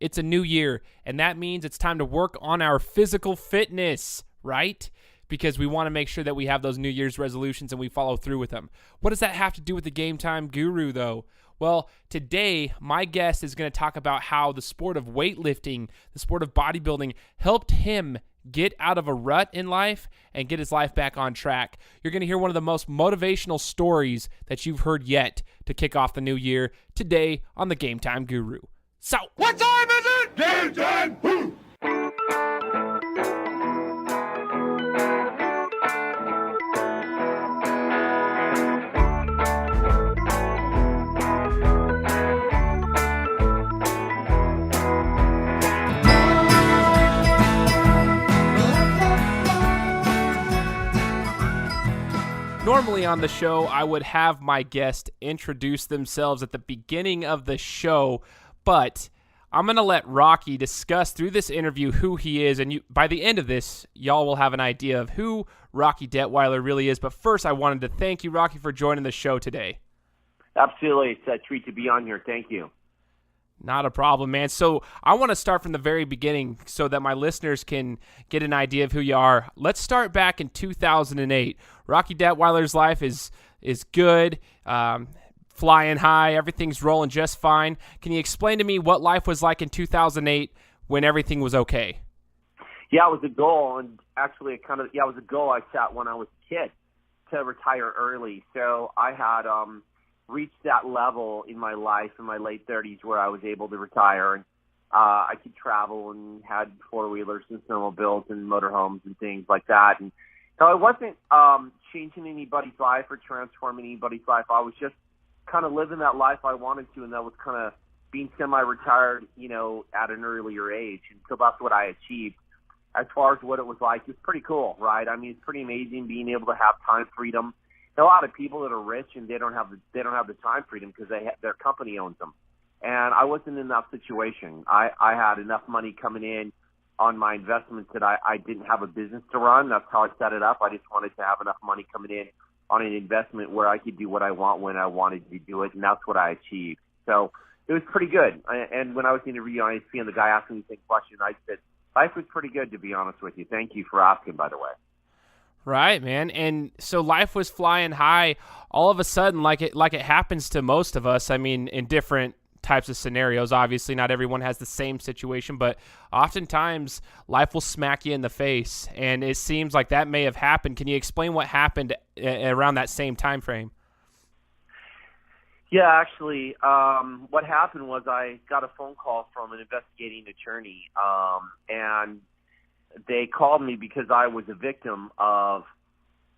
it's a new year, and that means it's time to work on our physical fitness, right? Because we want to make sure that we have those New Year's resolutions and we follow through with them. What does that have to do with the Game Time Guru, though? Well, today, my guest is going to talk about how the sport of weightlifting, the sport of bodybuilding, helped him get out of a rut in life and get his life back on track. You're going to hear one of the most motivational stories that you've heard yet to kick off the new year today on the Game Time Guru. So, what time is it? Game time! Woo! Normally on the show, I would have my guest introduce themselves at the beginning of the show, but I'm going to let Rocky discuss through this interview who he is, and by the end of this, y'all will have an idea of who Rocky Detwiler really is. But first, I wanted to thank you, Rocky, for joining the show today. Absolutely. It's a treat to be on here. Thank you. Not a problem, man. So I want to start from the very beginning so that my listeners can get an idea of who you are. Let's start back in 2008. Rocky Detwiler's life is good, flying high, everything's rolling just fine. Can you explain to me what life was like in 2008 when everything was okay? Yeah, it was a goal, and actually it was a goal I set when I was a kid to retire early. So I had reached that level in my life in my late 30s where I was able to retire, and I could travel and had four-wheelers and snowmobiles and motorhomes and things like that. And so I wasn't changing anybody's life or transforming anybody's life. I was just kind of living that life I wanted to, and that was kind of being semi-retired, at an earlier age. And so that's what I achieved. As far as what it was like, it's pretty cool, right? I mean, it's pretty amazing being able to have time freedom. A lot of people that are rich and they don't have the time freedom because their company owns them. And I wasn't in that situation. I had enough money coming in on my investments that I didn't have a business to run. That's how I set it up. I just wanted to have enough money coming in on an investment where I could do what I want when I wanted to do it, and that's what I achieved. So it was pretty good. And when I was interviewing on ISP and the guy asked me the same question, I said, life was pretty good, to be honest with you. Thank you for asking, by the way. Right, man. And so life was flying high all of a sudden, like it happens to most of us. I mean, in different types of scenarios. Obviously, not everyone has the same situation, but oftentimes life will smack you in the face, and it seems like that may have happened. Can you explain what happened around that same time frame? Yeah, actually, what happened was I got a phone call from an investigating attorney, and they called me because I was a victim of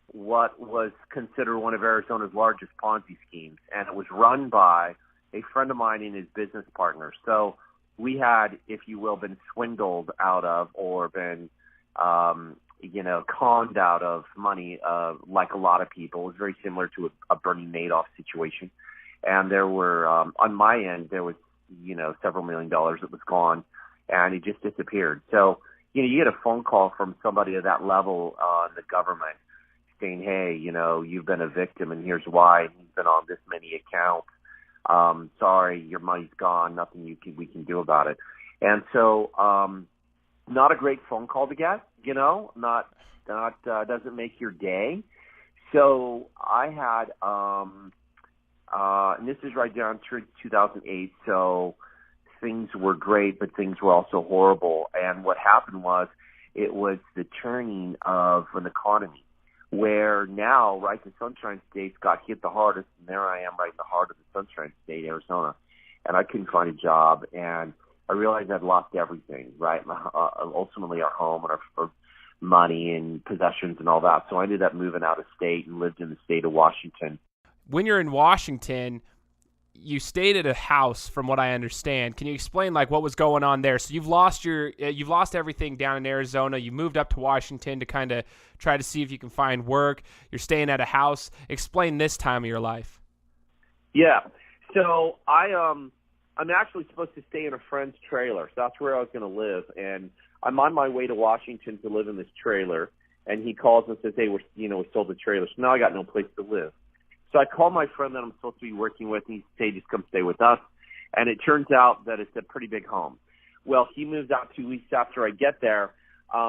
what was considered one of Arizona's largest Ponzi schemes, and it was run by a friend of mine and his business partner. So we had, if you will, been swindled out of or been, conned out of money, like a lot of people. It was very similar to a Bernie Madoff situation. And there were, on my end, there was, several $1 million that was gone, and it just disappeared. So, you get a phone call from somebody at that level in the government saying, hey, you've been a victim and here's why. You've been on this many accounts. Sorry, your money's gone. Nothing we can do about it. And so, not a great phone call to get, not doesn't make your day. So I had, and this is right down through 2008. So things were great, but things were also horrible. And what happened was it was the turning of an economy where now, right, the Sunshine States got hit the hardest, and there I am right in the heart of the Sunshine State, Arizona, and I couldn't find a job, and I realized I'd lost everything, right, ultimately our home and our money and possessions and all that. So I ended up moving out of state and lived in the state of Washington. When you're in Washington, you stayed at a house, from what I understand. Can you explain what was going on there? So you've lost everything down in Arizona. You moved up to Washington to kind of try to see if you can find work. You're staying at a house. Explain this time of your life. Yeah. So I'm actually supposed to stay in a friend's trailer. So that's where I was going to live. And I'm on my way to Washington to live in this trailer. And he calls and says, hey, we sold the trailer. So now I got no place to live. So I called my friend that I'm supposed to be working with, and he said, just come stay with us. And it turns out that it's a pretty big home. Well, he moves out 2 weeks after I get there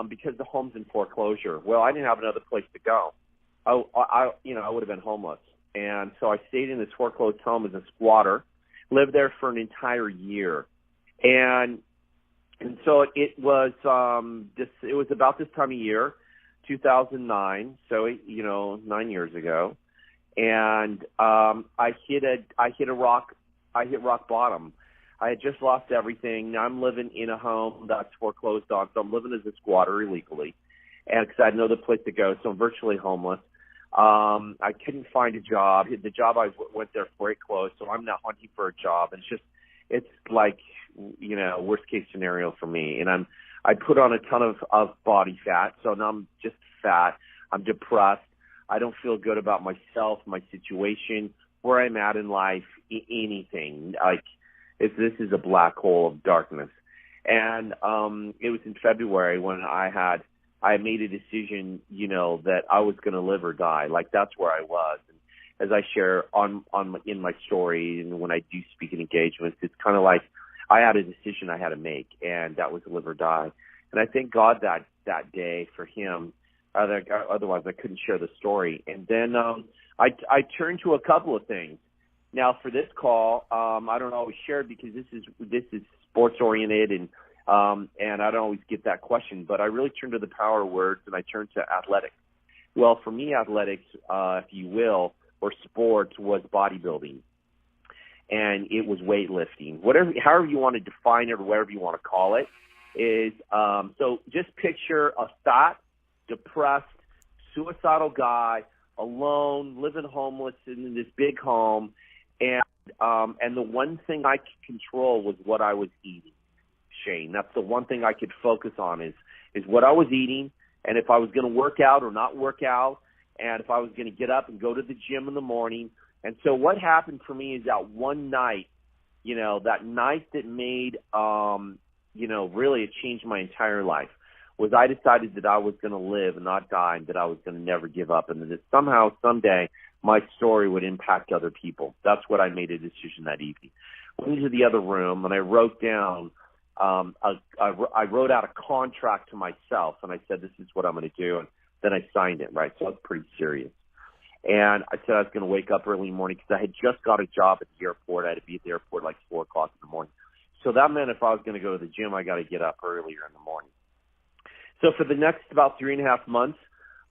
because the home's in foreclosure. Well, I didn't have another place to go. I would have been homeless. And so I stayed in this foreclosed home as a squatter, lived there for an entire year. And so it was about this time of year, 2009, so 9 years ago. And I hit rock bottom. I had just lost everything. Now I'm living in a home that's foreclosed on, so I'm living as a squatter illegally, and because I had no other place to go, so I'm virtually homeless. I couldn't find a job. The job I went there for it closed, so I'm now hunting for a job. And it's like, worst case scenario for me. And I put on a ton of body fat, so now I'm just fat. I'm depressed. I don't feel good about myself, my situation, where I'm at in life, anything. This is a black hole of darkness. And it was in February when I made a decision, that I was going to live or die. Like, that's where I was. And as I share in my story and when I do speaking engagements, it's kind of like I had a decision I had to make, and that was live or die. And I thank God that day for him. Otherwise, I couldn't share the story. And then I turned to a couple of things. Now, for this call, I don't always share it because this is sports oriented, and I don't always get that question. But I really turned to the power of words, and I turned to athletics. Well, for me, athletics, if you will, or sports, was bodybuilding, and it was weightlifting. However you want to define it, or whatever you want to call it, is so. Just picture a fat, depressed, suicidal guy, alone, living homeless in this big home, and the one thing I could control was what I was eating, Shane. That's the one thing I could focus on is what I was eating, and if I was going to work out or not work out, and if I was going to get up and go to the gym in the morning. And so what happened for me is that one night, that night that made, really it changed my entire life, was I decided that I was going to live and not die, and that I was going to never give up, and that somehow, someday, my story would impact other people. That's what I made a decision that evening. I went into the other room, and I wrote down, I wrote out a contract to myself, and I said, this is what I'm going to do, and then I signed it, right? So I was pretty serious. And I said I was going to wake up early in the morning because I had just got a job at the airport. I had to be at the airport like 4 o'clock in the morning. So that meant if I was going to go to the gym, I got to get up earlier in the morning. So for the next about 3.5 months,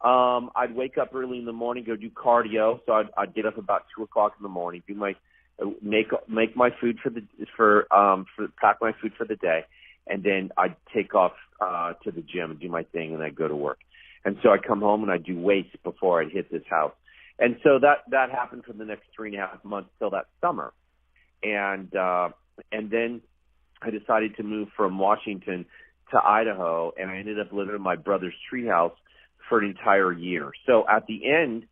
I'd wake up early in the morning, go do cardio. So I'd get up about 2 o'clock in the morning, do my make my food pack my food for the day, and then I'd take off to the gym and do my thing, and I'd go to work. And so I'd come home and I'd do weights before I'd hit this house. And so that happened for the next 3.5 months till that summer. And then I decided to move from Washington to Idaho, and I ended up living in my brother's treehouse for an entire year. So at the end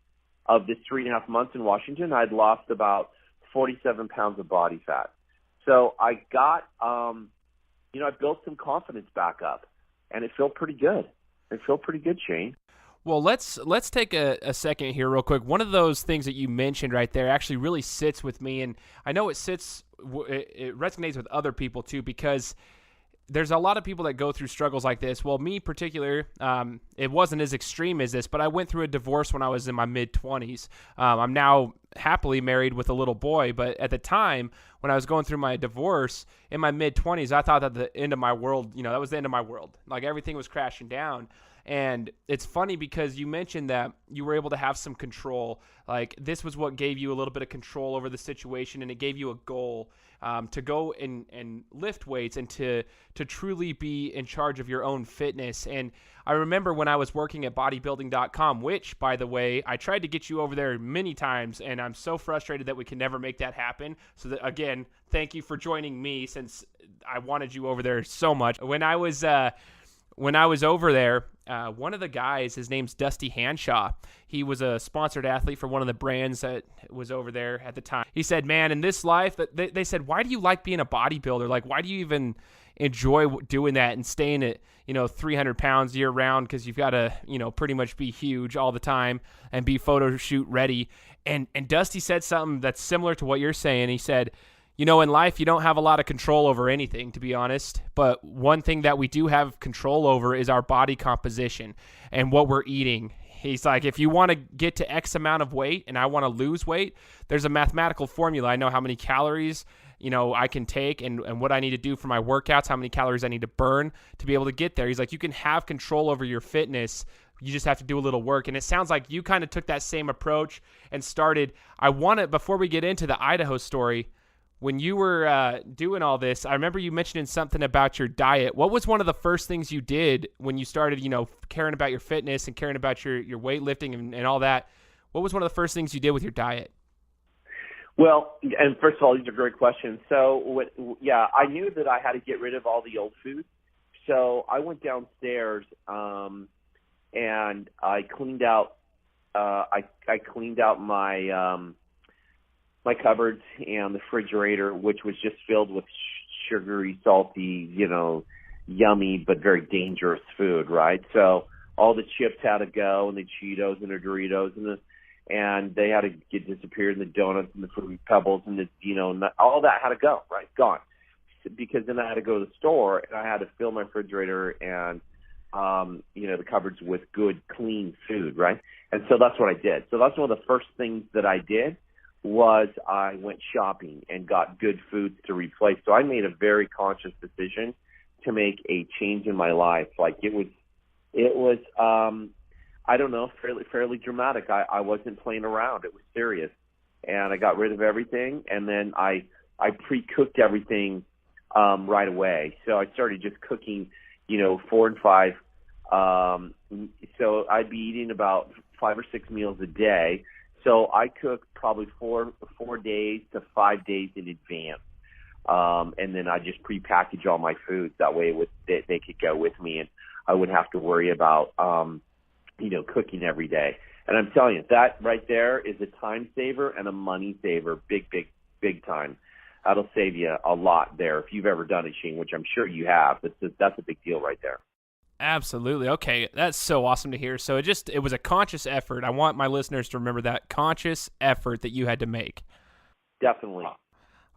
of this 3.5 months in Washington, I'd lost about 47 pounds of body fat. So I got, I built some confidence back up, and it felt pretty good. Shane. Well, let's take a second here real quick. One of those things that you mentioned right there actually really sits with me, and I know it resonates with other people too, because there's a lot of people that go through struggles like this. Well, me in particular, it wasn't as extreme as this, but I went through a divorce when I was in my mid-20s. I'm now happily married with a little boy, but at the time when I was going through my divorce in my mid-20s, I thought that the end of my world, that was the end of my world. Like, everything was crashing down. And it's funny because you mentioned that you were able to have some control. Like, this was what gave you a little bit of control over the situation, and it gave you a goal to go and lift weights and to truly be in charge of your own fitness. And I remember when I was working at bodybuilding.com, which, by the way, I tried to get you over there many times, and I'm so frustrated that we can never make that happen. So that, again, thank you for joining me, since I wanted you over there so much. When I was over there, one of the guys, his name's Dusty Hanshaw. He was a sponsored athlete for one of the brands that was over there at the time. He said, man, in this life, they said, why do you like being a bodybuilder? Like, why do you even enjoy doing that and staying at, 300 pounds year round? Because you've got to, pretty much be huge all the time and be photo shoot ready. And Dusty said something that's similar to what you're saying. He said, You know, in life, you don't have a lot of control over anything, to be honest. But one thing that we do have control over is our body composition and what we're eating. He's like, if you want to get to X amount of weight and I want to lose weight, there's a mathematical formula. I know how many calories, I can take and what I need to do for my workouts, how many calories I need to burn to be able to get there. He's like, you can have control over your fitness. You just have to do a little work. And it sounds like you kind of took that same approach and started. Before we get into the Idaho story, when you were doing all this, I remember you mentioning something about your diet. What was one of the first things you did when you started, caring about your fitness and caring about your weightlifting and all that? What was one of the first things you did with your diet? Well, and first of all, these are great questions. So, I knew that I had to get rid of all the old food. So I went downstairs and I cleaned out. I cleaned out my cupboards and the refrigerator, which was just filled with sugary, salty, yummy but very dangerous food, right? So all the chips had to go, and the Cheetos and the Doritos, and they had to get disappeared, and the donuts and the Fruity Pebbles and all that had to go, right? Gone. Because then I had to go to the store and I had to fill my refrigerator and the cupboards with good, clean food, right? And so that's what I did. So that's one of the first things that I did was I went shopping and got good foods to replace. So I made a very conscious decision to make a change in my life. Like it was I don't know, fairly dramatic. I wasn't playing around. It was serious. And I got rid of everything, and then I pre-cooked everything right away. So I started just cooking, 4 and 5. So I'd be eating about 5 or 6 meals a day. So I cook probably 4 days to 5 days in advance. And then I just pre-package all my foods. That way they could go with me, and I wouldn't have to worry about, cooking every day. And I'm telling you, that right there is a time saver and a money saver. Big, big, big time. That'll save you a lot there if you've ever done it, Shane, which I'm sure you have. That's a big deal right there. Absolutely. Okay, that's so awesome to hear. So it was a conscious effort. I want my listeners to remember that conscious effort that you had to make. Definitely.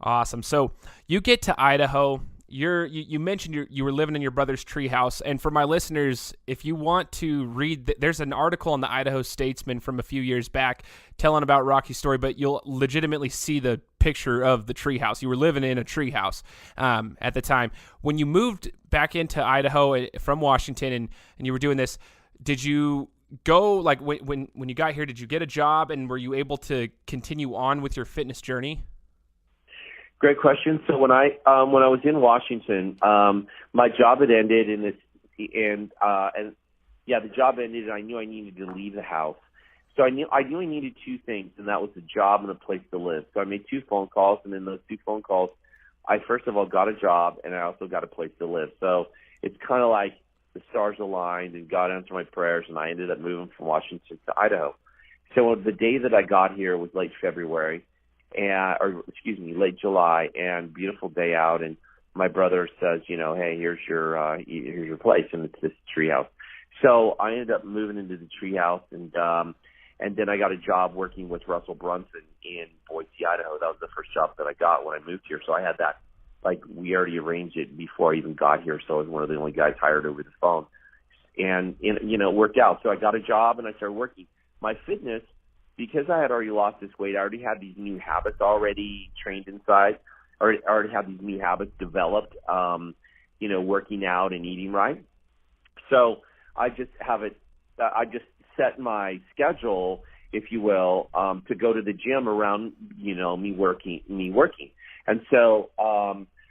Awesome. So you get to Idaho. You mentioned you were living in your brother's treehouse, and for my listeners, if you want to read, there's an article in the Idaho Statesman from a few years back telling about Rocky's story, but you'll legitimately see the picture of the treehouse. You were living in a treehouse at the time. When you moved back into Idaho from Washington, and you were doing this, did you go when you got here? Did you get a job, and were you able to continue on with your fitness journey? Great question. So when I was in Washington, my job had ended, the job ended, and I knew I needed to leave the house. So I knew I needed two things, and that was a job and a place to live. So I made 2 phone calls, and in those 2 phone calls, I first of all got a job, and I also got a place to live. So it's kind of like the stars aligned, and God answered my prayers, and I ended up moving from Washington to Idaho. So the day that I got here was late February. Late July, and beautiful day out. And my brother says, hey, here's your place, and it's this treehouse. So I ended up moving into the treehouse, and then I got a job working with Russell Brunson in Boise, Idaho. That was the first job that I got when I moved here. So I had that, we already arranged it before I even got here. So I was one of the only guys hired over the phone, and it worked out. So I got a job and I started working. My fitness, because I had already lost this weight, I already had these new habits already trained inside. I already had these new habits developed, working out and eating right. So I just set my schedule, if you will, to go to the gym around, me working. And so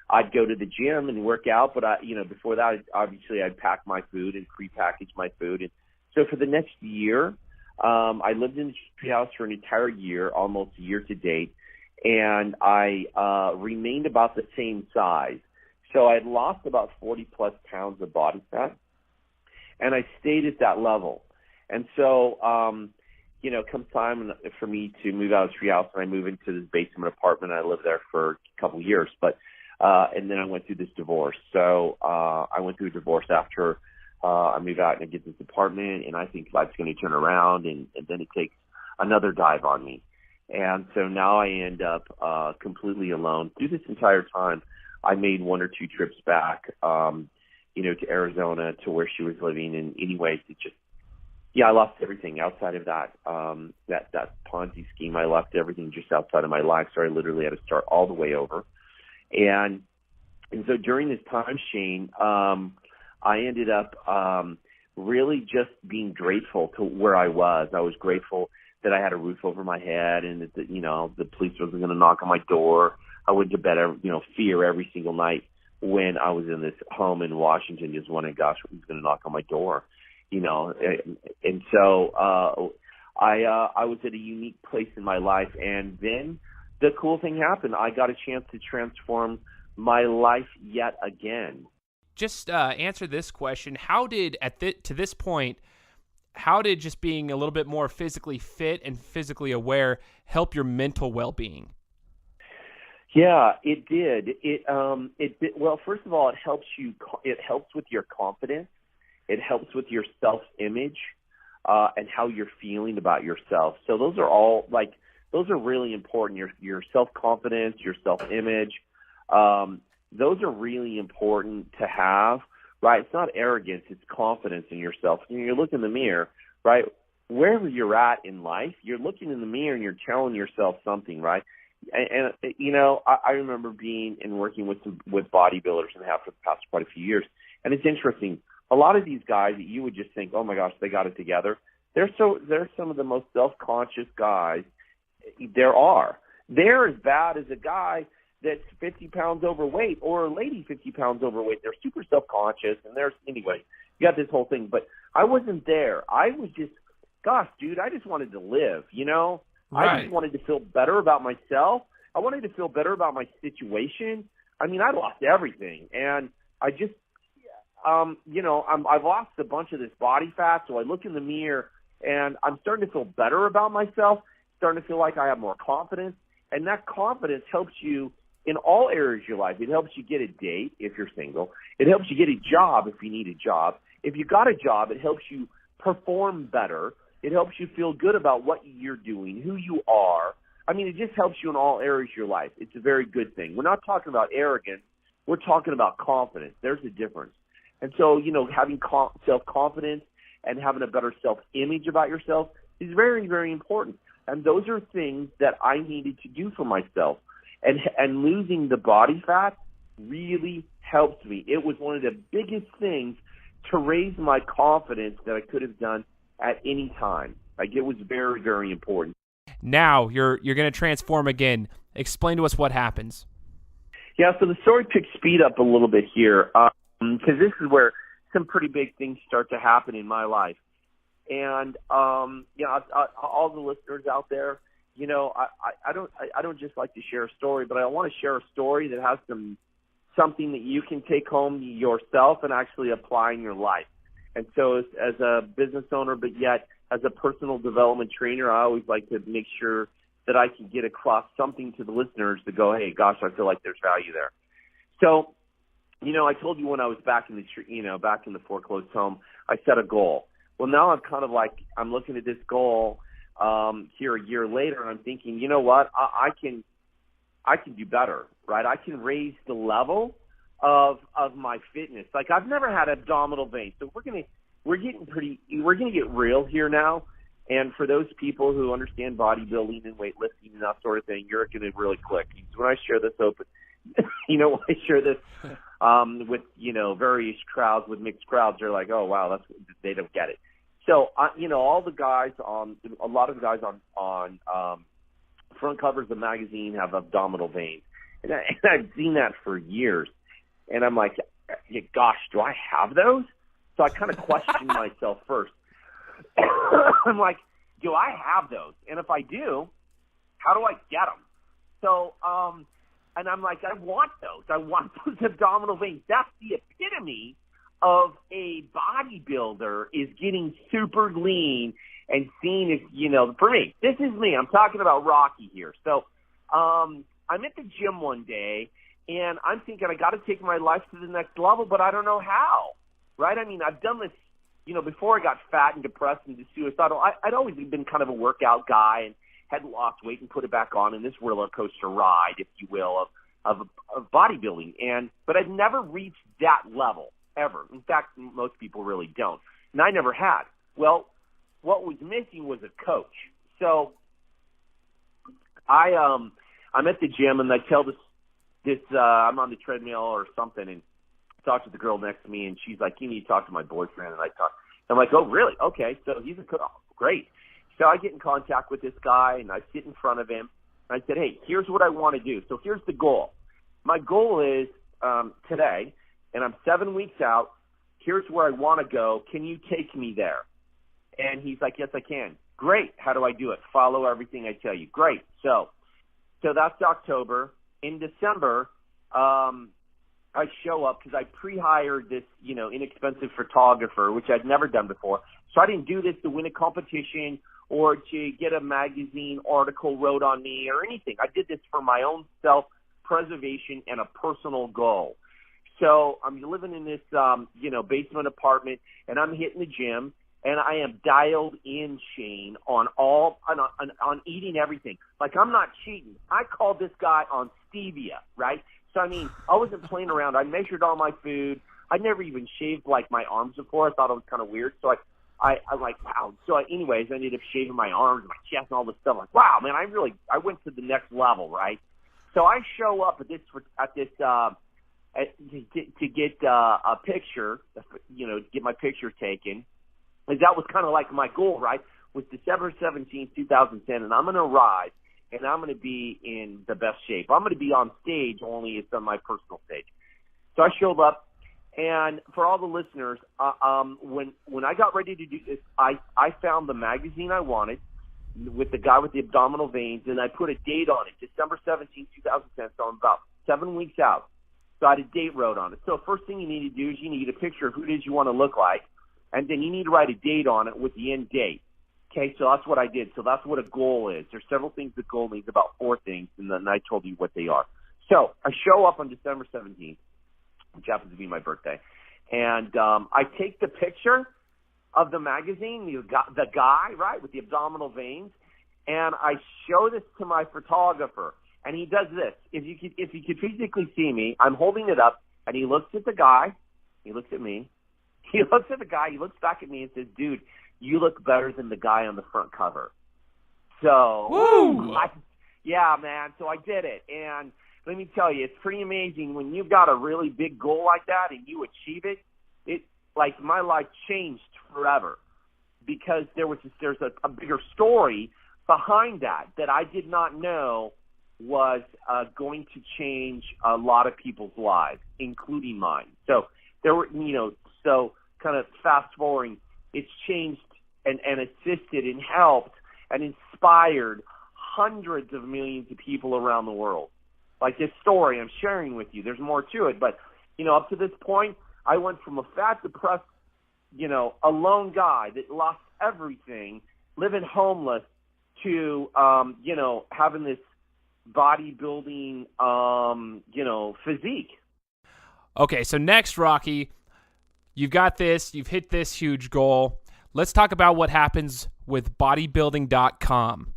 I'd go to the gym and work out, but before that, obviously I'd pack my food and pre-package my food. And so for the next year, I lived in the treehouse for an entire year, almost a year to date, and I remained about the same size. So I had lost about 40-plus pounds of body fat, and I stayed at that level. And so, come time for me to move out of the treehouse, and I move into this basement apartment. I lived there for a couple of years, and then I went through this divorce. So I went through a divorce after I move out and I get this apartment, and I think life's going to turn around, and then it takes another dive on me. And so now I end up completely alone. Through this entire time, I made 1 or 2 trips back, to Arizona, to where she was living. And anyways, I lost everything outside of that Ponzi scheme. I left everything just outside of my life, so I literally had to start all the way over. And so during this time, Shane, I ended up really just being grateful to where I was. I was grateful that I had a roof over my head, and that the police wasn't going to knock on my door. I went to bed, fear every single night when I was in this home in Washington, just wondering, gosh, who's going to knock on my door? And so I was at a unique place in my life, and then the cool thing happened. I got a chance to transform my life yet again. Just answer this question: how did to this point, how did just being a little bit more physically fit and physically aware help your mental well-being? Yeah, it did. It did. Well, first of all, it helps you. It helps with your confidence. It helps with your self-image and how you're feeling about yourself. So those are really important. Your self-confidence, your self-image, those are really important to have, right? It's not arrogance, it's confidence in yourself. When you look in the mirror, right, wherever you're at in life, you're looking in the mirror and you're telling yourself something, right? And I remember being and working with bodybuilders and have for the past quite a few years. And it's interesting. A lot of these guys that you would just think, oh my gosh, they got it together. They're some of the most self-conscious guys there are. They're as bad as a guy that's 50 pounds overweight or a lady 50 pounds overweight. They're super self-conscious, and anyway, you got this whole thing. But I wasn't there. I was just, gosh, dude, I just wanted to live, Right. I just wanted to feel better about myself. I wanted to feel better about my situation. I mean, I lost everything, and I just, I've lost a bunch of this body fat, so I look in the mirror, and I'm starting to feel better about myself, starting to feel like I have more confidence, and that confidence helps you in all areas of your life. It helps you get a date if you're single. It helps you get a job if you need a job. If you got a job, it helps you perform better. It helps you feel good about what you're doing, who you are. I mean, it just helps you in all areas of your life. It's a very good thing. We're not talking about arrogance. We're talking about confidence. There's a difference. And so, having self-confidence and having a better self-image about yourself is very, very important. And those are things that I needed to do for myself. And losing the body fat really helped me. It was one of the biggest things to raise my confidence that I could have done at any time. Like, it was very, very important. Now you're going to transform again. Explain to us what happens. Yeah, so the story picks speed up a little bit here because this is where some pretty big things start to happen in my life. And all the listeners out there, I don't just like to share a story, but I want to share a story that has something that you can take home yourself and actually apply in your life. And so as a business owner, but yet as a personal development trainer, I always like to make sure that I can get across something to the listeners to go, hey, gosh, I feel like there's value there. So, I told you when I was back in the foreclosed home, I set a goal. Well, now I'm kind of like, I'm looking at this goal here a year later, and I'm thinking, you know what, I can do better, right? I can raise the level of my fitness. Like, I've never had abdominal veins, so we're gonna get real here now. And for those people who understand bodybuilding and weightlifting and that sort of thing, you're gonna really click. When I share this when I share this with various crowds, with mixed crowds, they're like, oh wow, they don't get it. So all the guys a lot of the guys on front covers of magazine have abdominal veins, and I've seen that for years. And I'm like, gosh, do I have those? So I kind of questioned myself first. I'm like, do I have those? And if I do, how do I get them? So, and I'm like, I want those. I want those abdominal veins. That's the epitome of a bodybuilder, is getting super lean and seeing if, for me, this is me. I'm talking about Rocky here. So, I'm at the gym one day, and I'm thinking I got to take my life to the next level, but I don't know how, right? I mean, I've done this, before I got fat and depressed and suicidal. I'd always been kind of a workout guy and had lost weight and put it back on in this roller coaster ride, if you will, of bodybuilding. But I'd never reached that level, ever. In fact, most people really don't. And I never had. Well, what was missing was a coach. So I'm at the gym, and I tell this I'm on the treadmill or something, and talk to the girl next to me, and she's like, you need to talk to my boyfriend. And I'm like, oh, really? Okay, so he's a coach. Oh, great. So I get in contact with this guy, and I sit in front of him. And I said, hey, here's what I want to do. So here's the goal. My goal is today, and I'm 7 weeks out. Here's where I want to go. Can you take me there? And he's like, yes, I can. Great. How do I do it? Follow everything I tell you. Great. So that's October. In December, I show up because I pre-hired this, inexpensive photographer, which I'd never done before. So I didn't do this to win a competition or to get a magazine article wrote on me or anything. I did this for my own self-preservation and a personal goal. So I'm living in this, basement apartment, and I'm hitting the gym, and I am dialed in, Shane, on eating everything. Like, I'm not cheating. I called this guy on stevia, right? So, I wasn't playing around. I measured all my food. I never even shaved, my arms before. I thought it was kind of weird. So I'm like, wow. So anyways, I ended up shaving my arms, my chest, and all this stuff. Like, wow, man, I went to the next level, right? So I show up to get a picture, get my picture taken. And that was kind of like my goal, right? Was December 17th, 2010, and I'm going to arrive, and I'm going to be in the best shape. I'm going to be on stage, only it's on my personal stage. So I showed up, and for all the listeners, when I got ready to do this, I found the magazine I wanted with the guy with the abdominal veins, and I put a date on it, December 17th, 2010, so I'm about 7 weeks out. So I had a date wrote on it. So first thing you need to do is you need a picture of who it is you want to look like, and then you need to write a date on it with the end date. Okay, so that's what I did. So that's what a goal is. There's several things the goal needs, about 4 things, and then I told you what they are. So I show up on December 17th, which happens to be my birthday, and I take the picture of the magazine, the guy, right, with the abdominal veins, and I show this to my photographer, and he does this. If you could physically see me, I'm holding it up, and he looks at the guy, he looks at me, he looks at the guy, he looks back at me and says, dude, you look better than the guy on the front cover. So, yeah, man, so I did it. And let me tell you, it's pretty amazing when you've got a really big goal like that and you achieve it. Like, my life changed forever because there's a bigger story behind that I did not know was going to change a lot of people's lives, including mine. So there were, so kind of fast forwarding, it's changed and assisted and helped and inspired hundreds of millions of people around the world. Like this story I'm sharing with you, there's more to it. But, up to this point, I went from a fat, depressed, alone guy that lost everything, living homeless, to, having this bodybuilding, physique. Okay, so next, Rocky, you've got this, you've hit this huge goal. Let's talk about what happens with bodybuilding.com.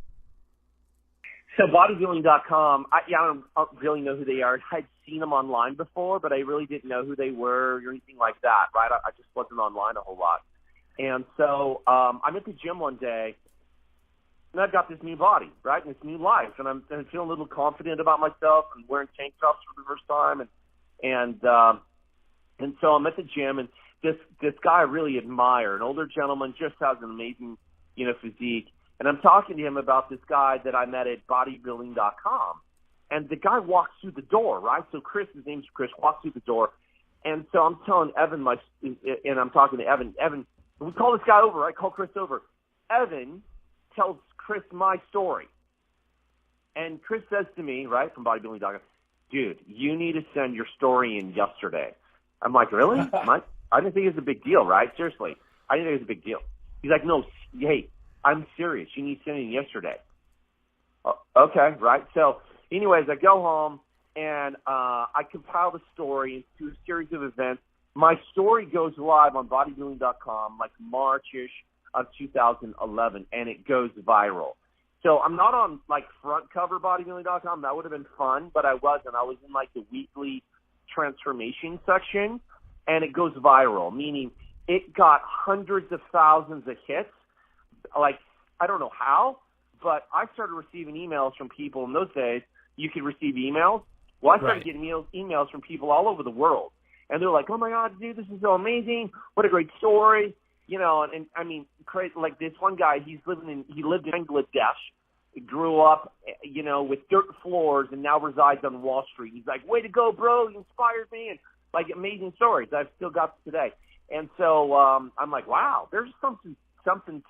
So bodybuilding.com, I don't really know who they are. I'd seen them online before, but I really didn't know who they were or anything like that, right? I just wasn't online a whole lot. And so I'm at the gym one day, and I've got this new body, right, and this new life, and I'm feeling a little confident about myself and wearing tank tops for the first time. And so I'm at the gym, and this guy I really admire, an older gentleman, just has an amazing, physique. And I'm talking to him about this guy that I met at bodybuilding.com. And the guy walks through the door, right? So Chris, his name's Chris, walks through the door. And so I'm telling Evan, and I'm talking to Evan. Evan, we call this guy over, right? Call Chris over. Evan tells Chris my story. And Chris says to me, right, from bodybuilding.com, dude, you need to send your story in yesterday. I'm like, really? I didn't think it was a big deal, right? Seriously. I didn't think it was a big deal. He's like, no, hey, I'm serious. You need to send it in yesterday. Okay, right? So anyways, I go home, and I compile the story into a series of events. My story goes live on bodybuilding.com like March-ish of 2011, and it goes viral. So I'm not on, like, front cover bodybuilding.com. That would have been fun, but I wasn't. I was in, like, the weekly transformation section, and it goes viral, meaning it got hundreds of thousands of hits. Like, I don't know how, but I started receiving emails from people in those days. You could receive emails. Well, I started getting emails from people all over the world. And they're like, oh, my God, dude, this is so amazing. What a great story. You know, and I mean, crazy. Like this one guy, he lived in Bangladesh, grew up, you know, with dirt floors and now resides on Wall Street. He's like, way to go, bro. You inspired me. And, like, amazing stories I've still got today. And so I'm like, wow, there's something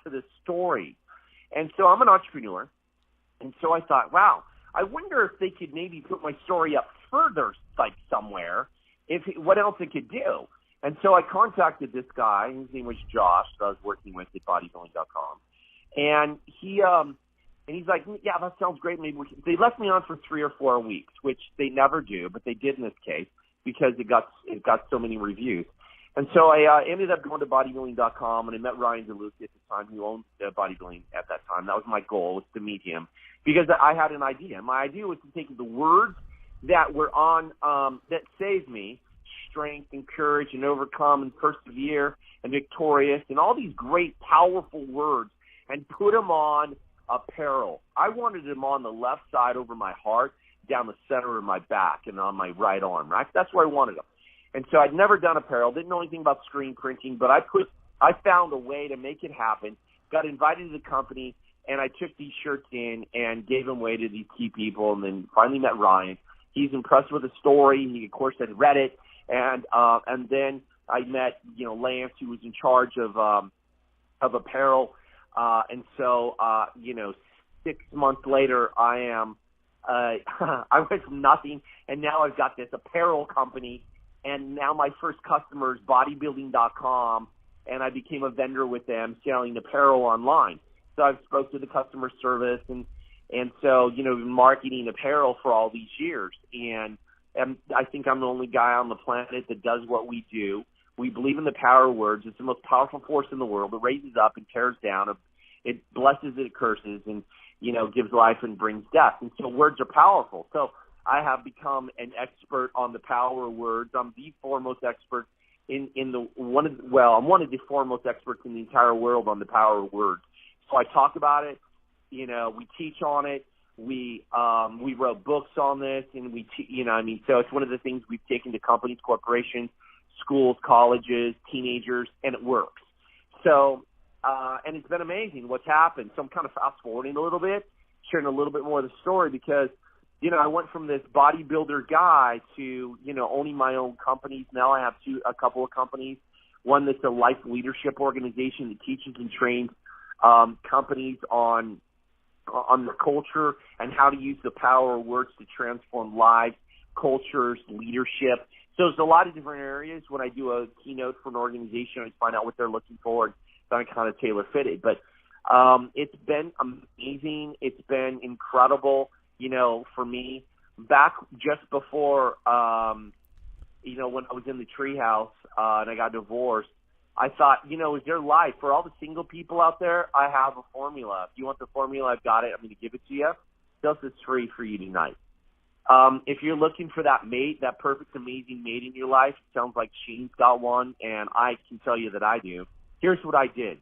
to this story. And so I'm an entrepreneur. And so I thought, wow, I wonder if they could maybe put my story up further, like somewhere, what else it could do. And so I contacted this guy. His name was Josh, that I was working with at bodybuilding.com. And he's like, yeah, that sounds great. Maybe they left me on for 3 or 4 weeks, which they never do, but they did in this case because it got so many reviews. And so I ended up going to bodybuilding.com, and I met Ryan DeLuca at the time, who owned bodybuilding at that time. That was my goal, was to meet him, because I had an idea. My idea was to take the words that were on that saved me, strength and courage and overcome and persevere and victorious, and all these great, powerful words, and put them on apparel. I wanted them on the left side over my heart, down the center of my back, and on my right arm. Right? That's where I wanted them. And so I'd never done apparel, didn't know anything about screen printing, but I found a way to make it happen, got invited to the company, and I took these shirts in and gave them away to these key people, and then finally met Ryan. He's impressed with the story. He, of course, had read it. And then I met, you know, Lance, who was in charge of apparel. And so, you know, 6 months later, I went from nothing, and now I've got this apparel company. And now my first customer is bodybuilding.com, and I became a vendor with them selling apparel online. So I've spoke to the customer service, and so, you know, been marketing apparel for all these years. And I think I'm the only guy on the planet that does what we do. We believe in the power of words. It's the most powerful force in the world. It raises up and tears down. It blesses, it curses, and, you know, gives life and brings death. And so words are powerful. So I have become an expert on the power of words. I'm the foremost expert I'm one of the foremost experts in the entire world on the power of words. So I talk about it. You know, we teach on it. We wrote books on this, and so it's one of the things we've taken to companies, corporations, schools, colleges, teenagers, and it works. So, and it's been amazing what's happened. So I'm kind of fast forwarding a little bit, sharing a little bit more of the story, because, you know, I went from this bodybuilder guy to, you know, owning my own companies. Now I have a couple of companies. One that's a life leadership organization that teaches and trains companies on the culture and how to use the power of words to transform lives, cultures, leadership. So there's a lot of different areas. When I do a keynote for an organization, I find out what they're looking for, and then I kind of tailor fit it. But it's been amazing. It's been incredible, you know, for me. Back just before, you know, when I was in the treehouse and I got divorced, I thought, you know, is there life? For all the single people out there, I have a formula. If you want the formula, I've got it. I'm going to give it to you. Just it's free for you tonight. If you're looking for that mate, that perfect, amazing mate in your life, it sounds like Shane's got one, and I can tell you that I do. Here's what I did,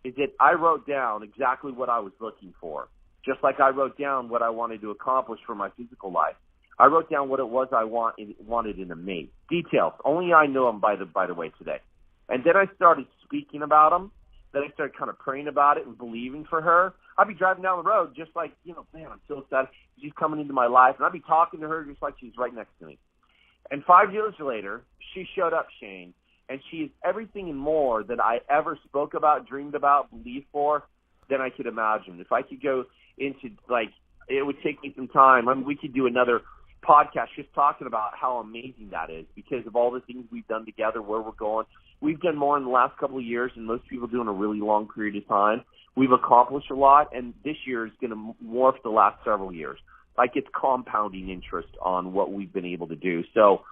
is that I wrote down exactly what I was looking for, just like I wrote down what I wanted to accomplish for my physical life. I wrote down what it was I wanted in a mate. Details. Only I know them, by the way, today. And then I started speaking about them. Then I started kind of praying about it and believing for her. I'd be driving down the road just like, you know, man, I'm so excited. She's coming into my life. And I'd be talking to her just like she's right next to me. And 5 years later, she showed up, Shane. And she is everything and more that I ever spoke about, dreamed about, believed for, than I could imagine. If I could go into, like, it would take me some time. I mean, we could do another podcast just talking about how amazing that is because of all the things we've done together, where we're going. We've done more in the last couple of years than most people do in a really long period of time. We've accomplished a lot, and this year is going to morph the last several years. Like, it's compounding interest on what we've been able to do. So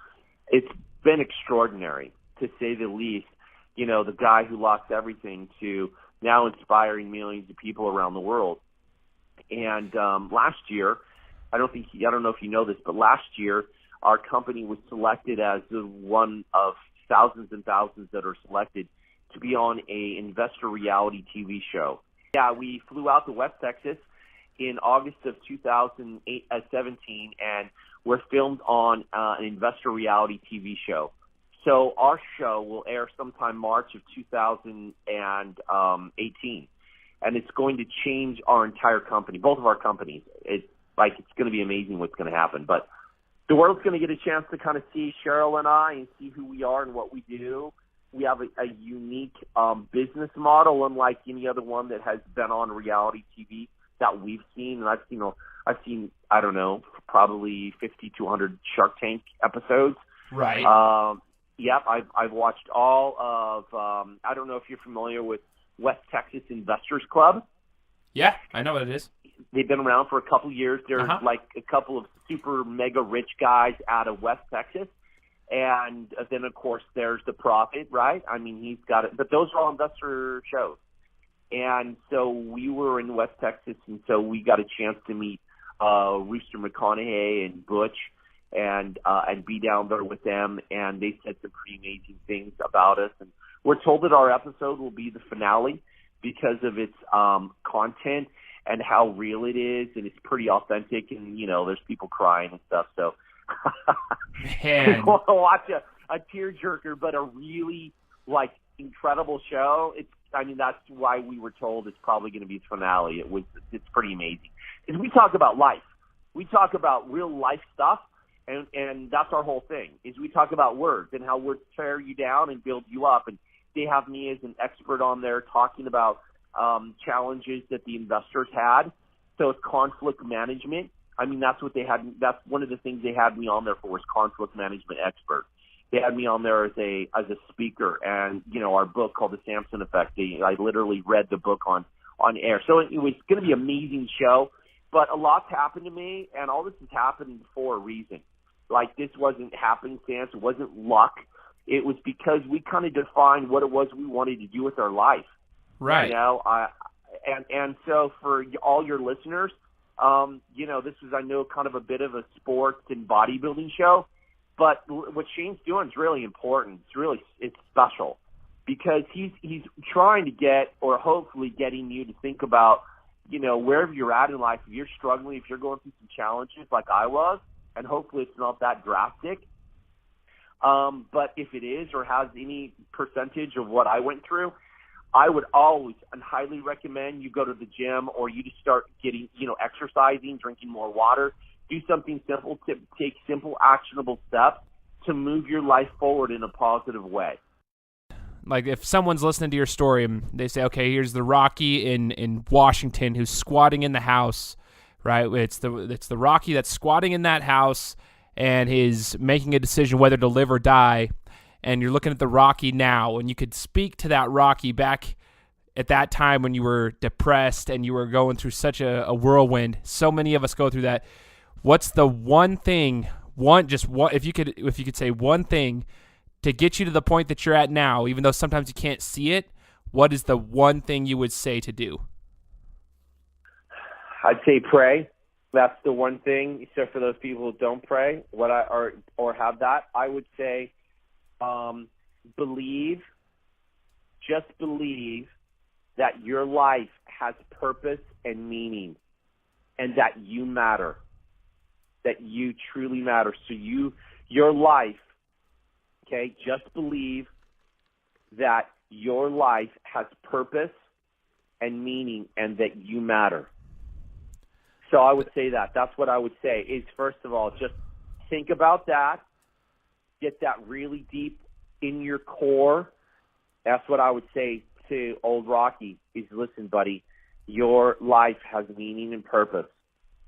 it's been extraordinary, to say the least. You know, the guy who lost everything to now inspiring millions of people around the world. And last year, I don't know if you know this, but last year our company was selected as one of thousands and thousands that are selected to be on a investor reality TV show. Yeah, we flew out to West Texas in August of 2017, and we're filmed on an investor reality TV show. So our show will air sometime March of 2018, and it's going to change our entire company, both of our companies. It's going to be amazing what's going to happen. But the world's going to get a chance to kind of see Cheryl and I and see who we are and what we do. We have a unique business model, unlike any other one that has been on reality TV that we've seen. And I've seen I don't know, probably 50 to 100 Shark Tank episodes. Right. Yep, I've watched all of. I don't know if you're familiar with West Texas Investors Club. Yeah, I know what it is. They've been around for a couple years. They're like a couple of super mega rich guys out of West Texas. And then, of course, there's the Prophet, right? I mean, he's got it. But those are all investor shows. And so we were in West Texas, and so we got a chance to meet Rooster McConaughey and Butch and be down there with them. And they said some pretty amazing things about us. And we're told that our episode will be the finale because of its content and how real it is. And it's pretty authentic. And, you know, there's people crying and stuff. So Man. want to watch a tearjerker, but a really incredible show. That's why we were told it's probably going to be the finale. It's pretty amazing. Because we talk about life, we talk about real life stuff, and that's our whole thing. Is we talk about words and how words tear you down and build you up. And they have me as an expert on there talking about challenges that the investors had. So it's conflict management. I mean, that's what they had. That's one of the things they had me on there for, was conflict management expert. They had me on there as a speaker, and our book called The Samson Effect. I literally read the book on air. So it was going to be an amazing show. But a lot's happened to me, and all this has happened for a reason. This wasn't happenstance. It wasn't luck. It was because we kind of defined what it was we wanted to do with our life. Right. And so for all your listeners. This is, I know, kind of a bit of a sports and bodybuilding show, but what Shane's doing is really important. It's special because he's trying to get, or hopefully getting you to think about, wherever you're at in life, if you're struggling, if you're going through some challenges like I was, and hopefully it's not that drastic. But if it is, or has any percentage of what I went through, I would always and highly recommend you go to the gym, or you just start getting, exercising, drinking more water. Do something simple to take simple, actionable steps to move your life forward in a positive way. Like if someone's listening to your story and they say, okay, here's the Rocky in Washington who's squatting in the house, right? It's the Rocky that's squatting in that house and is making a decision whether to live or die. And you're looking at the Rocky now, and you could speak to that Rocky back at that time when you were depressed and you were going through such a whirlwind. So many of us go through that. What's the one thing, if you could say one thing to get you to the point that you're at now, even though sometimes you can't see it, what is the one thing you would say to do? I'd say pray. That's the one thing. So for those people who don't pray, or have that, I would say, believe that your life has purpose and meaning, and that you matter, that you truly matter. So your life, okay, just believe that your life has purpose and meaning, and that you matter. So I would say that's what I would say is, first of all, just think about that. Get that really deep in your core. That's what I would say to old Rocky is, listen, buddy, your life has meaning and purpose,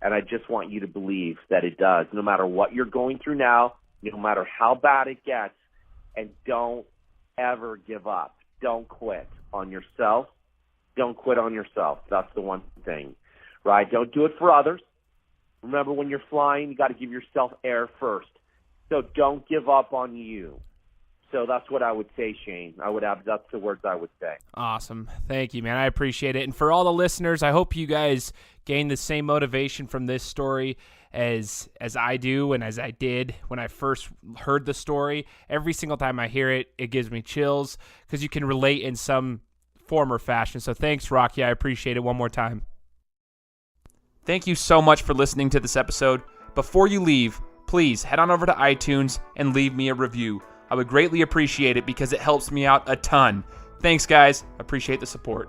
and I just want you to believe that it does, no matter what you're going through now, no matter how bad it gets, and don't ever give up. Don't quit on yourself. Don't quit on yourself. That's the one thing, right? Don't do it for others. Remember, when you're flying, you got to give yourself air first. So don't give up on you. So that's what I would say, Shane. That's the words I would say. Awesome. Thank you, man. I appreciate it. And for all the listeners, I hope you guys gain the same motivation from this story as I do and as I did when I first heard the story. Every single time I hear it, it gives me chills because you can relate in some form or fashion. So thanks, Rocky. I appreciate it one more time. Thank you so much for listening to this episode. Before you leave, please head on over to iTunes and leave me a review. I would greatly appreciate it because it helps me out a ton. Thanks, guys. Appreciate the support.